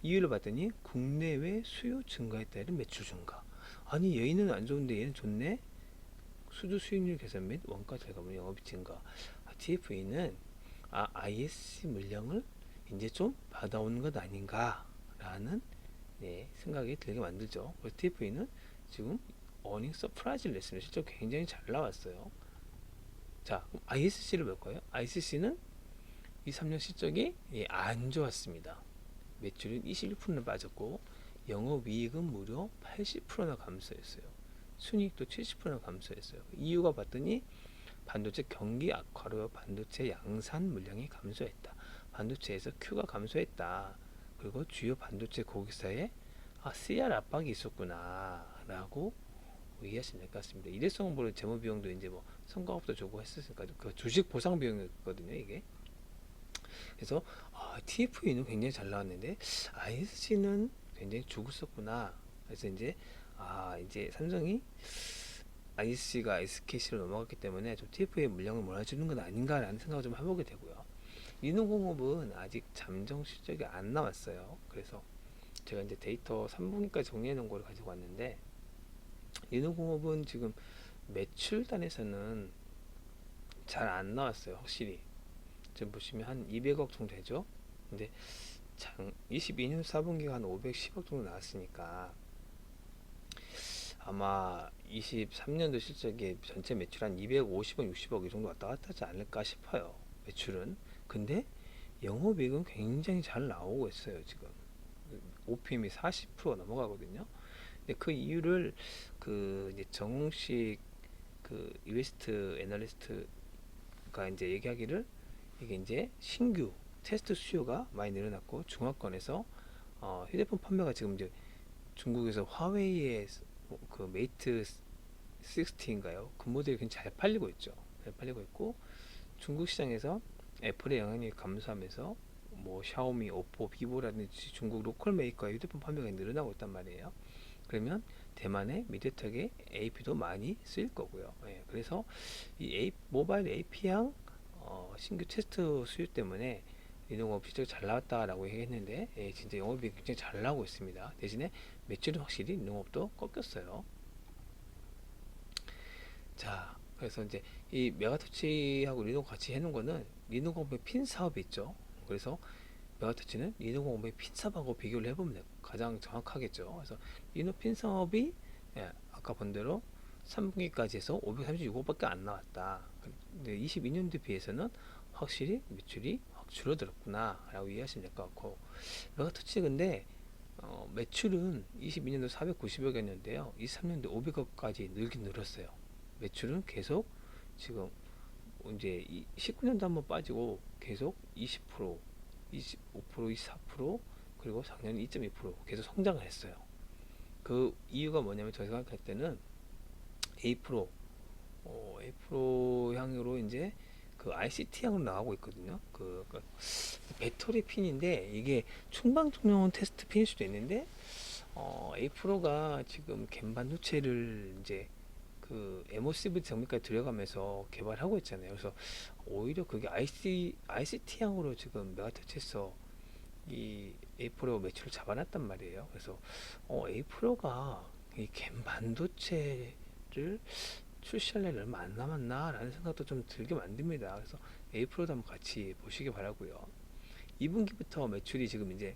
이유를 봤더니 국내외 수요 증가에 따른 매출 증가. 아니 얘는 안 좋은데 얘는 좋네. 수주 수익률 개선 및 원가 절감 영업이익 증가. TFE는 ISC 물량을 이제 좀 받아오는 것 아닌가라는 생각이 들게 만들죠. 그래서 TFE는 지금 어닝 서프라이즈를 냈습니다. 실적 굉장히 잘 나왔어요. 자, ISC를 볼까요? ISC는 이 3년 실적이 안 좋았습니다. 매출은 21%나 빠졌고 영업이익은 무려 80%나 감소했어요. 순이익도 70%나 감소했어요. 이유가 봤더니 반도체 경기 악화로 반도체 양산 물량이 감소했다. 반도체에서 Q가 감소했다. 그리고 주요 반도체 고객사에 CR 압박이 있었구나 라고 이해하시면 될 것 같습니다. 일회성 홍보를 재무 비용도 이제 뭐 성과급도 주고 했으니까 그 주식 보상 비용이거든요 이게. 그래서 TFE는 굉장히 잘 나왔는데 ISC는 굉장히 죽었었구나. 그래서 이제 삼성이 ISC가 SKC로 넘어갔기 때문에 좀 TFE 물량을 몰아주는 건 아닌가라는 생각을 좀 해보게 되고요. 이노공업은 아직 잠정 실적이 안 나왔어요. 그래서 제가 이제 데이터 3분기까지 정리해 놓은 걸 가지고 왔는데 이노공업은 지금 매출단에서는 잘 안 나왔어요. 확실히 지금 보시면 한 200억 정도 되죠. 근데 22년 4분기가 한 510억 정도 나왔으니까 아마 23년도 실적에 전체 매출 한 250억, 60억 이 정도 왔다 갔다 하지 않을까 싶어요. 매출은. 근데 영업이익은 굉장히 잘 나오고 있어요. 지금 OPM이 40% 넘어가거든요. 근데 그 이유를 그 이제 정식 그 이웨스트 애널리스트가 이제 얘기하기를 이게 이제 신규 테스트 수요가 많이 늘어났고 중화권에서 휴대폰 판매가 지금 이제 중국에서 화웨이의 그 메이트 60인가요? 그 모델이 굉장히 잘 팔리고 있죠. 잘 팔리고 있고 중국 시장에서 애플의 영향력이 감소하면서 뭐 샤오미, 오포, 비보라든지 중국 로컬 메이커의 휴대폰 판매가 늘어나고 있단 말이에요. 그러면 대만의 미디어텍의 AP도 많이 쓰일 거고요. 예, 그래서 모바일 AP향 신규 테스트 수요 때문에 리노공업 실적이 잘 나왔다라고 얘기했는데 진짜 영업이 굉장히 잘 나오고 있습니다. 대신에 매출은 확실히 리노공업도 꺾였어요. 자, 그래서 이제 이 메가터치하고 리노 같이 해놓은 거는 리노공업의 핀 사업이 있죠. 그래서 메가터치는 리노공업의 핀 사업하고 비교를 해보면 가장 정확하겠죠. 그래서 리노 핀 사업이 아까 본 대로 3분기까지 해서 536억밖에 안 나왔다. 근데 22년도 비해서는 확실히 매출이 확 줄어들었구나 라고 이해하시면 될 것 같고 메가터치 근데 매출은 22년도 490억이었는데요 23년도 500억까지 늘긴 늘었어요. 매출은 계속 지금 이제 19년도 한번 빠지고 계속 20%, 25%, 24% 그리고 작년 2.2% 계속 성장을 했어요. 그 이유가 뭐냐면 제가 생각할 때는 A 프로, A 프로 향으로 이제 그 ICT 향으로 나가고 있거든요. 그 배터리 핀인데 이게 충방통용 테스트 핀일 수도 있는데 A 프로가 지금 갬 반도체를 이제 그 MOCV 장비까지 들어가면서 개발하고 있잖아요. 그래서 오히려 그게 ICT향으로 지금 메가터치에서 이 A 프로 매출을 잡아놨단 말이에요. 그래서 A 프로가 이 갬 반도체를 출시할 날 얼마 안 남았나라는 생각도 좀 들게 만듭니다. 그래서 A 프로도 한번 같이 보시기 바라고요. 2분기부터 매출이 지금 이제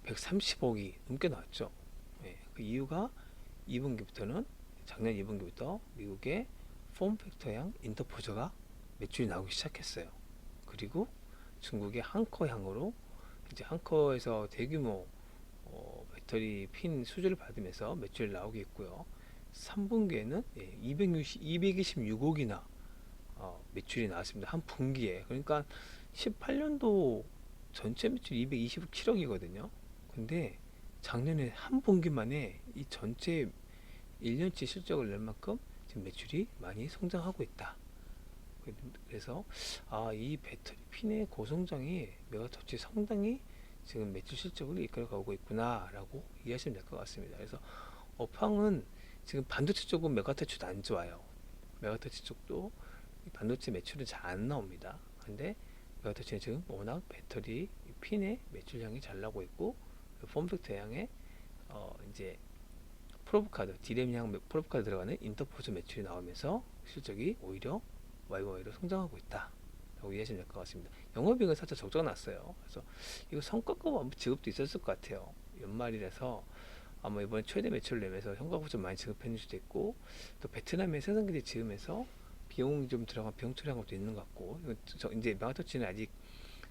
130억이 넘게 나왔죠. 그 이유가 2분기부터는 작년 2분기부터 미국의 폼팩터향 인터포저가 매출이 나오기 시작했어요. 그리고 중국의 한커향으로 이제 한커에서 대규모 배터리 핀 수주를 받으면서 매출이 나오게 있고요. 3분기에는 226억이나 매출이 나왔습니다. 한 분기에. 그러니까 18년도 전체 매출 227억이거든요. 근데 작년에 한 분기만에 이 전체 1년치 실적을 낼 만큼 지금 매출이 많이 성장하고 있다. 그래서 이 배터리 핀의 고성장이 메가터치 상당히 지금 매출 실적을 이끌어가고 있구나라고 이해하시면 될 것 같습니다. 그래서 업황은 지금 반도체 쪽은 메가터치도 안 좋아요. 메가터치 쪽도 반도체 매출은 잘 안 나옵니다. 근데 메가터치는 지금 워낙 배터리 핀의 매출량이 잘 나고 있고 폼팩터 향의 이제 프로브카드, 디램향 프로브카드 들어가는 인터포즈 매출이 나오면서 실적이 오히려 YY로 성장하고 있다. 라고 이해하시면 될 것 같습니다. 영업이익은 살짝 적자가 났어요. 그래서 이거 성과급 지급도 있었을 것 같아요. 연말이라서 아마 이번에 최대 매출을 내면서 성과급 좀 많이 지급했는 수도 있고 또 베트남에 생산기지 지으면서 비용이 좀 들어간 비용 처리한 것도 있는 것 같고 이제 메가터치는 아직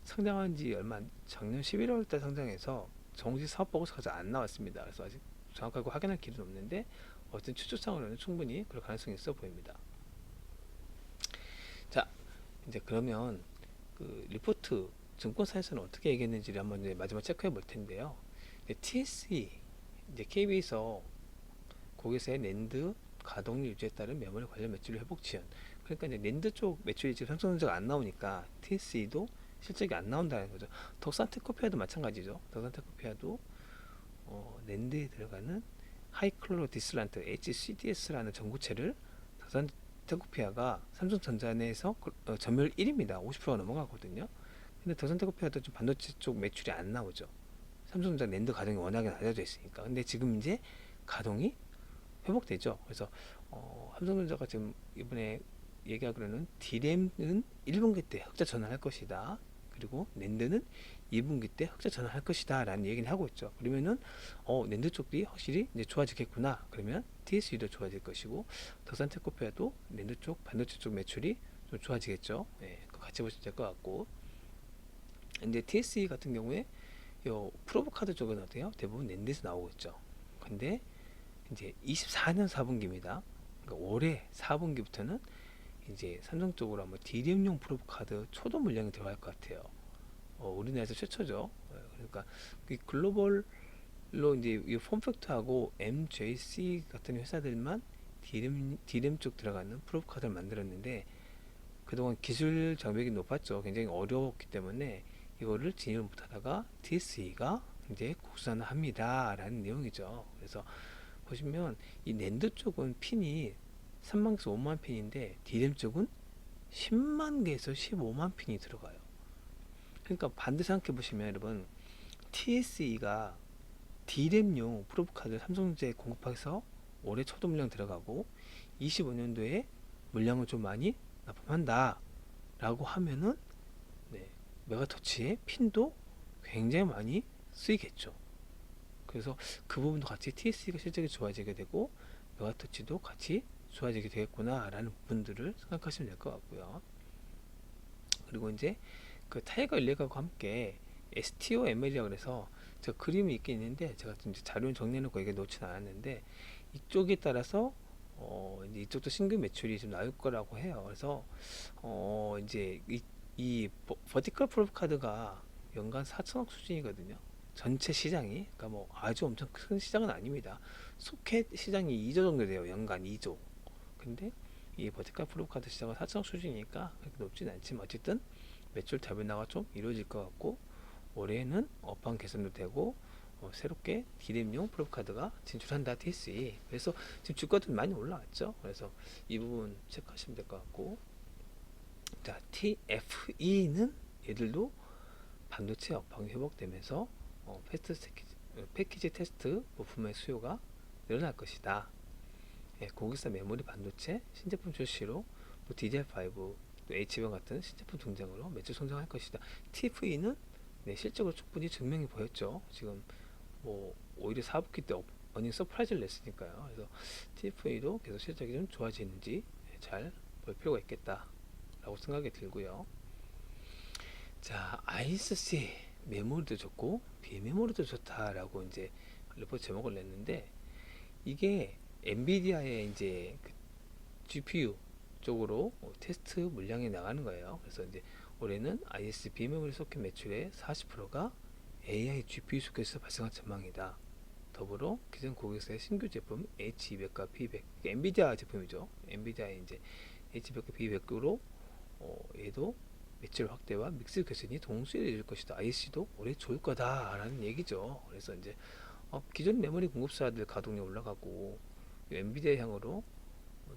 상장한 지 얼마 작년 11월 달 상장해서 정식 사업 보고서가 안 나왔습니다. 그래서 아직 정확하게 확인할 길은 없는데 어쨌든 추측상으로는 충분히 그럴 가능성이 있어 보입니다. 자, 이제 그러면 그 리포트 증권사에서는 어떻게 얘기했는지를 한번 이제 마지막 체크해 볼 텐데요. TSE 이제 KB에서 고객사의 낸드 가동률 유지에 따른 메모리 관련 매출 회복 지연. 그러니까 이제 낸드 쪽 매출이 지금 삼성전자가 안 나오니까 TSE도 실적이 안 나온다는 거죠. 덕산테크코피아도 마찬가지죠. 덕산테크코피아도 낸드에 들어가는 하이클로로 디슬란트 HCDS라는 전구체를 덕산테크코피아가 삼성전자 내에서 점유율 1위입니다. 50%가 넘어가거든요. 근데 덕산테크코피아도 좀 반도체 쪽 매출이 안 나오죠. 삼성전자 낸드 가동이 워낙에 낮아져 있으니까. 근데 지금 이제 가동이 회복되죠. 그래서 삼성전자가 지금 이번에 얘기하기로는 D램은 1분기 때 흑자 전환할 것이다. 그리고 낸드는 2분기 때 흑자 전환할 것이다 라는 얘기를 하고 있죠. 그러면은 낸드 쪽이 확실히 이제 좋아지겠구나. 그러면 TSE도 좋아질 것이고 덕산테크코피아도 낸드 쪽 반도체 쪽 매출이 좀 좋아지겠죠. 예, 그거 같이 보시면 될 것 같고 이제 TSE 같은 경우에 요 프로브 카드 쪽은 어때요? 대부분 낸드에서 나오고 있죠. 근데 이제 24년 4분기입니다. 그러니까 올해 4분기부터는 이제 삼성 쪽으로 한번 D램용 프로브 카드 초도 물량이 들어갈 것 같아요. 우리나라에서 최초죠. 그러니까 글로벌로 이제 이 폼팩트하고 MJC 같은 회사들만 D램 쪽 들어가는 프로브 카드를 만들었는데 그동안 기술 장벽이 높았죠. 굉장히 어려웠기 때문에 이거를 진입을 못하다가 TSE가 이제 국산화합니다 라는 내용이죠. 그래서 보시면 이 낸드 쪽은 핀이 3만 개에서 5만 핀인데 D램 쪽은 10만 개에서 15만 핀이 들어가요. 그러니까 반대 생각해 보시면 여러분 TSE가 D램용 프로브 카드 삼성전자에 공급해서 올해 초도 물량 들어가고 25년도에 물량을 좀 많이 납품한다 라고 하면은 네, 메가터치의 핀도 굉장히 많이 쓰이겠죠. 그래서 그 부분도 같이 TSE가 실적이 좋아지게 되고 메가터치도 같이 좋아지게 되겠구나 라는 부분들을 생각하시면 될 것 같고요. 그리고 이제 그 타이거 일렉하고 함께 STOML이라고 그래서 제가 그림이 있긴 있는데 제가 이제 자료는 정리해놓고 이게 놓진 않았는데 이쪽에 따라서 이제 이쪽도 신규 매출이 좀 나올 거라고 해요. 그래서 이제 이 버티컬 프로브 카드가 연간 4천억 수준이거든요. 전체 시장이 그러니까 뭐 아주 엄청 큰 시장은 아닙니다. 소켓 시장이 2조 정도 돼요. 연간 2조. 근데 이 버티컬 프로브 카드 시장은 4천억 수준이니까 그렇게 높진 않지만 어쨌든 매출 다변화가 좀 이루어질 것 같고 올해는 업황 개선도 되고 새롭게 D램용 프로브 카드가 진출한다 TSE. 그래서 지금 주가도 많이 올라왔죠. 그래서 이 부분 체크하시면 될 것 같고 자 TFE는 얘들도 반도체 업황이 회복되면서 패키지 테스트 부품의 수요가 늘어날 것이다. 예, 고객사 메모리 반도체 신제품 출시로 또 DDR5 또 H병 같은 신제품 등장으로 매출 성장할 것이다. TFE는 네, 실적으로 충분히 증명이 보였죠. 지금 뭐 오히려 4분기 때 어닝 서프라이즈를 냈으니까요. 그래서 TFE도 계속 실적이 좀 좋아지는지 잘 볼 필요가 있겠다라고 생각이 들고요. 자, ISC 메모리도 좋고 비메모리도 좋다라고 이제 리포트 제목을 냈는데 이게 엔비디아의 이제 그 GPU 쪽으로 테스트 물량이 나가는 거예요. 그래서 이제 올해는 ISC 비메모리 소켓 매출의 40%가 AI GPU 소켓에서 발생할 전망이다. 더불어 기존 고객사의 신규 제품 H200과 P200, 엔비디아 제품이죠. 엔비디아의 이제 H200과 P200으로 얘도 매출 확대와 믹스 개선이 동시에 이룰 것이다. ISC도 올해 좋을 거다라는 얘기죠. 그래서 이제 기존 메모리 공급사들 가동이 올라가고 엔비디아 향으로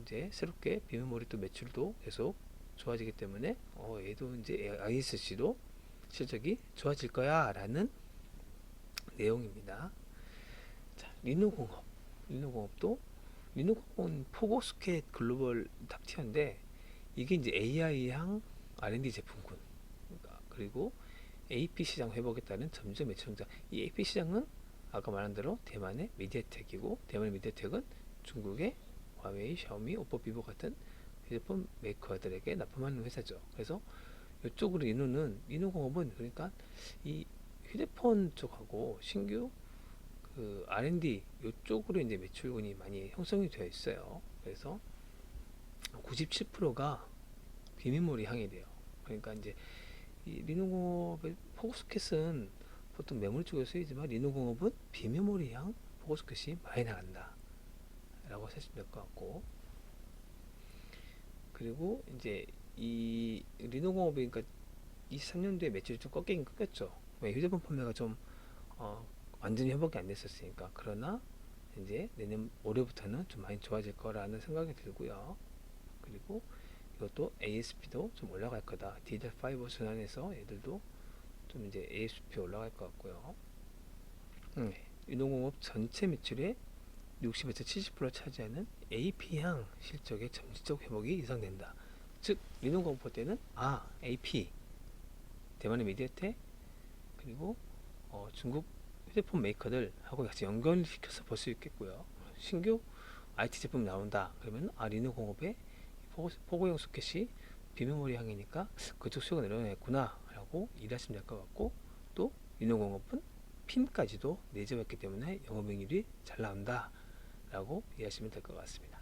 이제 새롭게 비메모리 또 매출도 계속 좋아지기 때문에 얘도 이제 ISC도 실적이 좋아질 거야라는 내용입니다. 자, 리노공업도 리노공업은 포고스켓 글로벌 탑티어인데 이게 이제 AI향 R&D 제품군. 그리고 AP 시장 회복에 따른 점점 매출 성장. 이 AP 시장은 아까 말한 대로 대만의 미디어텍이고 대만의 미디어텍은 중국의 화웨이, 샤오미, 오포, 비보 같은 휴대폰 메이커들에게 납품하는 회사죠. 그래서 이쪽으로 리노공업은 그러니까 이 휴대폰 쪽하고 신규 그 R&D 이쪽으로 이제 매출군이 많이 형성이 되어 있어요. 그래서 97%가 비메모리 향이래요. 그러니까 이제 이 리노공업의 포고소켓은 보통 메모리 쪽에 쓰이지만 리노공업은 비메모리 향 포고소켓이 많이 나간다 라고 하시면 될 것 같고, 그리고 이제 이 리노공업이 그러니까 23년도에 매출이 좀 꺾이긴 꺾였죠. 왜 휴대폰 판매가 좀 어, 완전히 회복이 안 됐었으니까. 그러나 이제 내년 올해부터는 좀 많이 좋아질 거라는 생각이 들고요. 그리고 이것도 ASP도 좀 올라갈 거다. DDR5 순환해서 얘들도 좀 이제 ASP 올라갈 것 같고요. 유동공업 전체 매출의 60에서 70% 차지하는 AP향 실적의 점진적 회복이 예상된다. 즉 유동공업 볼 때는 AP 대만의 미디어텍 그리고 중국 휴대폰 메이커들하고 같이 연결시켜서 볼 수 있겠고요. 신규 IT 제품이 나온다. 그러면 리노공업의 포고용 소켓이 비메모리 향이니까 그쪽 수요가 늘어나겠구나 라고 이해하시면 될 것 같고, 또 리노공업은 핀까지도 내재했기 때문에 영업이익률이 잘 나온다 라고 이해하시면 될 것 같습니다.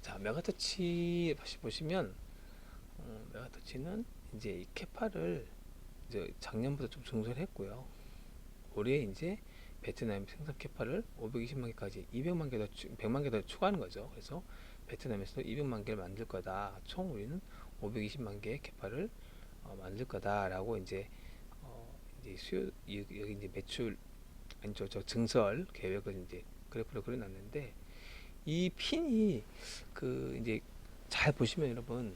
자, 메가터치 다시 보시면 메가터치는 이제 이 캐파를 이제 작년부터 좀 증설했고요. 올해 이제 베트남 생산 캐파를 520만 개까지 200만 개 더 100만 개 더 추가하는 거죠. 그래서 베트남에서도 200만 개를 만들 거다. 총 우리는 520만 개의 캐파를 만들 거다라고 이제 수요 여기 이제 매출 아니죠, 저 증설 계획을 이제 그래프로 그려놨는데, 이 핀이 그 이제 잘 보시면 여러분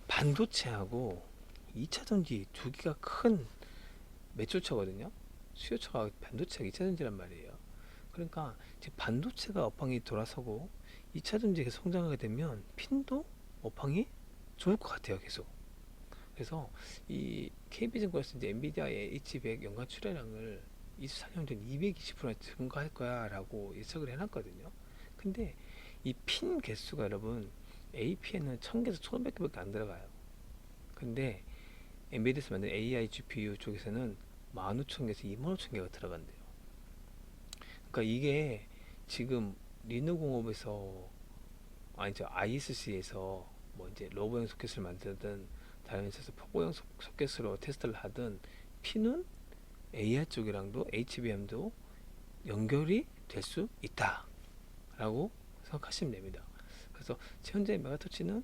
반도체하고 2차 전지 두 개가 큰 매출처거든요. 수요처가 반도체가 2차 전지란 말이에요. 그러니까 지금 반도체가 업황이 돌아서고 2차 전지가 성장하게 되면 핀도 업황이 좋을 것 같아요, 계속. 그래서 이 KB증권에서 이제 엔비디아의 H100 연간 출하량을 24년도에 220% 증가할 거야라고 예측을 해놨거든요. 근데 이 핀 개수가 여러분 AP에는 1000개에서 1500개밖에 안 들어가요. 근데 엔비디아에서 만든 AI GPU 쪽에서는 15,000개에서 25,000개가 들어간대요. 그러니까 이게 지금 리누공업에서 이제 ISC에서 뭐 이제 로버형 소켓을 만들든 다른 회사에서 포고형 소켓으로 테스트를 하든 P는 AI 쪽이랑도 HBM도 연결이 될 수 있다라고 생각하시면 됩니다. 그래서 현재 메가터치는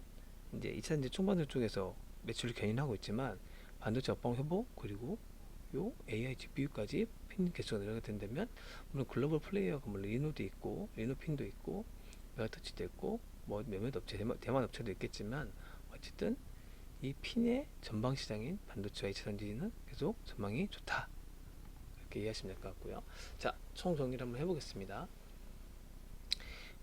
이제 2차전지 총반도 쪽에서 매출을 견인하고 있지만 반도체 업황 회복 그리고 요 AI GPU까지 핀 개수가 늘어나게 된다면, 물론 글로벌 플레이어가 물론 리노도 있고 리노핀도 있고 메가터치도 있고 뭐 몇몇 업체 대만 업체도 있겠지만 어쨌든 이 핀의 전방 시장인 반도체와 2차전지는 계속 전망이 좋다 이렇게 이해하시면 될 것 같고요. 자, 총 정리를 한번 해보겠습니다.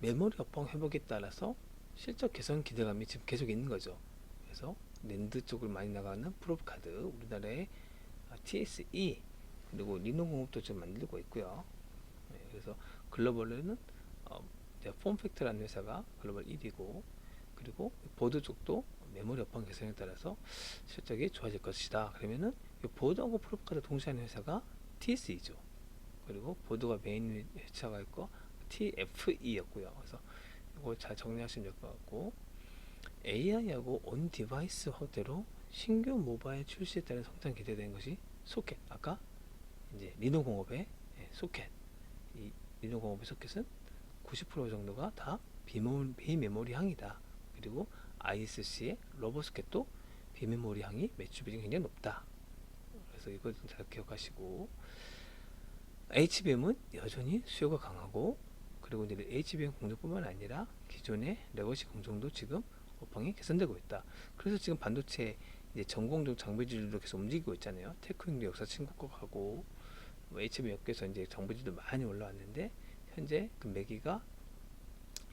메모리 업황 회복에 따라서 실적 개선 기대감이 지금 계속 있는 거죠. 그래서 낸드 쪽을 많이 나가는 프로브카드, 우리나라의 TSE 그리고 리노공업도 좀 만들고 있고요. 그래서 글로벌에는 폼팩트라는 회사가 글로벌 1위고, 그리고 보드 쪽도 메모리 업황 개선에 따라서 실적이 좋아질 것이다. 그러면은 이 보드하고 프로브카드 동시에 하는 회사가 TSE죠. 그리고 보드가 메인 회차가 있고 TFE였고요. 그래서 이걸 잘 정리하시면 될 것 같고, AI하고 온 디바이스 확대로 신규 모바일 출시에 따른 성장 기대되는 것이 소켓. 아까 이제 리노공업의 소켓. 이 리노공업의 소켓은 90% 정도가 다 비메모리 향이다. 그리고 ISC의 로버스켓도 비메모리 향이 매출 비중이 굉장히 높다. 그래서 이걸 좀 잘 기억하시고, HBM은 여전히 수요가 강하고, 그리고 이제 HBM 공정뿐만 아니라 기존의 레거시 공정도 지금 업황이 개선되고 있다. 그래서 지금 반도체 이제 전공정 장비질도 계속 움직이고 있잖아요. 테크닉도 역사 친구하고 뭐 HBM 업계에서 이제 장비질도 많이 올라왔는데, 현재 그 매기가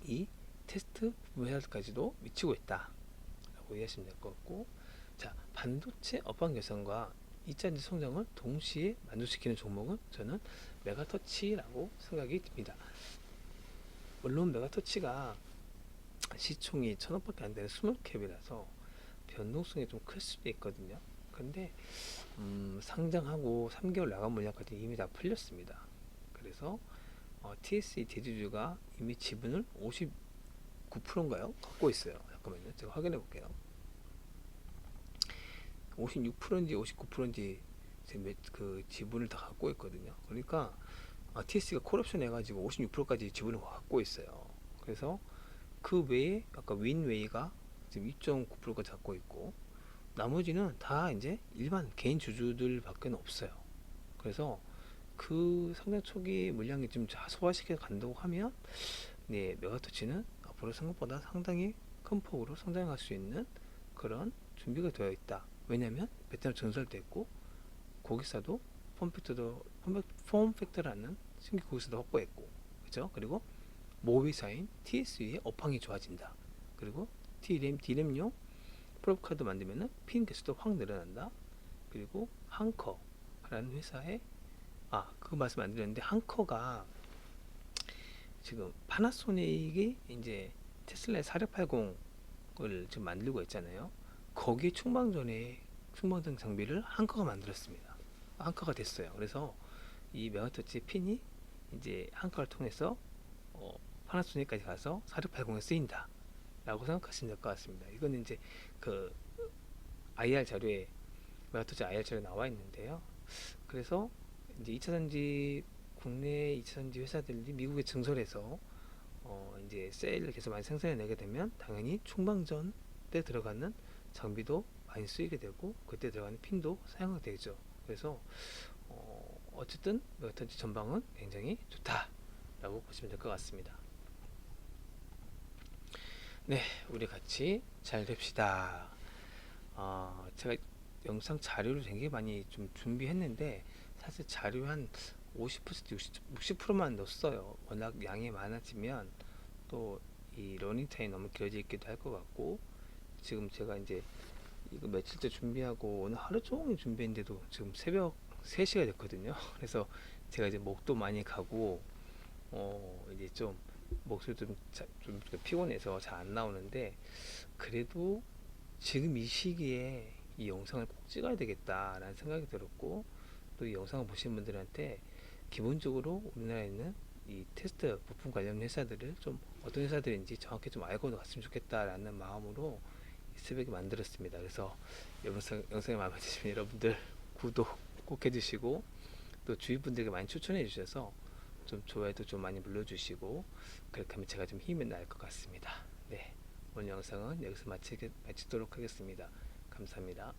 이 테스트 부분 회사까지도 미치고 있다라고 이해하시면 될 것 같고, 자, 반도체 업황 개선과 2차 성장을 동시에 만족시키는 종목은 저는 메가터치라고 생각이 듭니다. 물론 메가터치가 시총이 1000억밖에 안 되는 스몰캡이라서 변동성이 좀 클 수도 있거든요. 근데 상장하고 3개월 나간 물량까지 이미 다 풀렸습니다. 그래서 TSE 대주주가 이미 지분을 59%인가요? 갖고 있어요. 잠깐만요. 제가 확인해 볼게요. 56%인지 59%인지 그 지분을 다 갖고 있거든요. 그러니까 TS가 콜옵션 해가지고 56%까지 지분을 갖고 있어요. 그래서 그 외에 아까 윈웨이가 지금 2.9%까지 갖고 있고 나머지는 다 이제 일반 개인 주주들밖에 없어요. 그래서 그 상장 초기 물량이 좀 소화시켜 간다고 하면 네, 메가터치는 앞으로 생각보다 상당히 큰 폭으로 성장할 수 있는 그런 준비가 되어 있다. 왜냐면 베트남 전설됐고 고객사도 폼팩터라는 신규 고객사도 확보했고 그죠? 그리고 모비사인 TSU의 업황이 좋아진다. 그리고 D램용 프로브카드 만들면은 핀 개수도 확 늘어난다. 그리고 한커라는 회사에 그 말씀 안 드렸는데 한커가 지금 파나소닉이 이제 테슬라의 4680을 지금 만들고 있잖아요. 거기에 충방전 장비를 한커가 만들었습니다. 한커가 됐어요. 그래서 이 메가터치 핀이 이제 한커를 통해서 파나소닉까지 가서 4680에 쓰인다. 라고 생각하시면 될 것 같습니다. 이거는 이제 그 IR 자료에 메가터치 IR 자료에 나와 있는데요. 그래서 이제 2차전지 국내 2차전지 회사들이 미국에 증설해서 이제 셀을 계속 많이 생산해 내게 되면 당연히 충방전 때 들어가는 장비도 많이 쓰이게 되고 그때 들어가는 핀도 사용하게 되죠. 그래서 어쨌든 메가터치 전방은 굉장히 좋다라고 보시면 될 것 같습니다. 네, 우리 같이 잘 됩시다. 제가 영상 자료를 굉장히 많이 좀 준비했는데 사실 자료 한 50% 60%만 넣었어요. 워낙 양이 많아지면 또 이 러닝 타임이 너무 길어지기도 할 것 같고 지금 제가 이제 이거 며칠째 준비하고 오늘 하루 종일 준비했는데도 지금 새벽 3시가 됐거든요. 그래서 제가 이제 목도 많이 가고 이제 좀 목소리도 좀 피곤해서 잘 안 나오는데 그래도 지금 이 시기에 이 영상을 꼭 찍어야 되겠다라는 생각이 들었고 또 이 영상을 보신 분들한테 기본적으로 우리나라에 있는 이 테스트 부품 관련 회사들을 좀 어떤 회사들인지 정확히 좀 알고 갔으면 좋겠다라는 마음으로 이 새벽에 만들었습니다. 그래서 영상이 마음에 드시면 여러분들 구독 꼭 해주시고 또 주위 분들에게 많이 추천해 주셔서 좀 좋아요도 좀 많이 눌러주시고 그렇게 하면 제가 좀 힘이 날 것 같습니다. 네, 오늘 영상은 여기서 마치도록 하겠습니다. 감사합니다.